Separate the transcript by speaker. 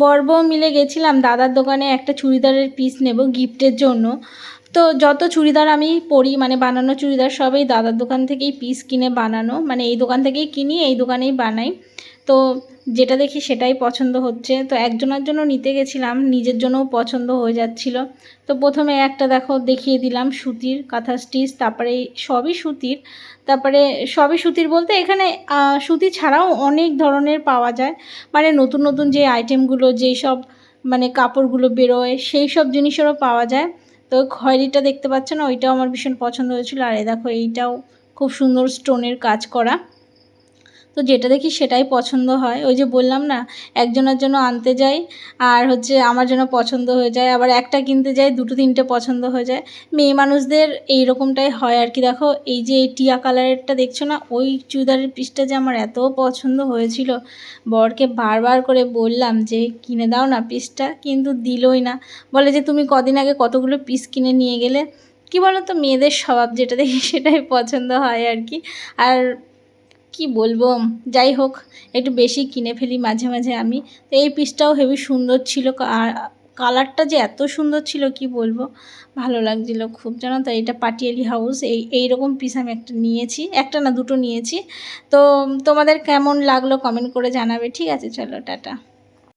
Speaker 1: বর বউ মিলে গেছিলাম দাদার দোকানে একটা চুড়িদারের পিস নেব গিফটের জন্য। তো যত চুড়িদার আমি পরি মানে বানানো চুড়িদার সবই দাদার দোকান থেকেই পিস কিনে বানানো, মানে এই দোকান থেকেই কিনি, এই দোকানেই বানাই। তো যেটা দেখি সেটাই পছন্দ হচ্ছে, তো একজনের জন্য নিতে গেছিলাম, নিজের জন্যও পছন্দ হয়ে যাচ্ছিল। তো প্রথমে একটা দেখো দেখিয়ে দিলাম সুতির কাঁথা স্টিচ, তারপরে সবই সুতির, তারপরে সবই সুতির বলতে এখানে সুতি ছাড়াও অনেক ধরনের পাওয়া যায়, মানে নতুন নতুন যে আইটেমগুলো যেই সব মানে কাপড়গুলো বেরোয় সেই সব জিনিসেরও পাওয়া যায়। তো খয়েরিটা দেখতে পাচ্ছ না, ওইটাও আমার ভীষণ পছন্দ হয়েছিল। আর এই দেখো এইটাও খুব সুন্দর স্টোনের কাজ করা। তো যেটা দেখি সেটাই পছন্দ হয়, ওই যে বললাম না একজনের জন্য আনতে যাই আর হচ্ছে আমার জন্য পছন্দ হয়ে যায়, আবার একটা কিনতে যাই দুটো তিনটে পছন্দ হয়ে যায়। মেয়ে মানুষদের এই রকমটাই হয় আর কি। দেখো এই যে এই টিয়া কালারেরটা দেখছো না, ওই চুড়িদারের পিসটা যে আমার এত পছন্দ হয়েছিল, বরকে বারবার করে বললাম যে কিনে দাও না পিসটা, কিন্তু দিলই না। বলে যে তুমি কদিন আগে কতগুলো পিস কিনে নিয়ে গেলে। কি বলো তো, মেয়েদের স্বভাব যেটা দেখি সেটাই পছন্দ হয় আর কি। আর কি বলবো, যাই হোক একটু বেশি কিনে ফেলি মাঝে মাঝে আমি। তো এই পিসটাও হেবি সুন্দর ছিল, আর কালারটা যে এত সুন্দর ছিল কি বলবো, ভালো লাগছিলো খুব, জানো তো। এটা পাটিয়ালি হাউস এইরকম পিস আমি একটা নিয়েছি, একটা না দুটো নিয়েছি। তো তোমাদের কেমন লাগলো কমেন্ট করে জানাবে, ঠিক আছে? চলো টাটা।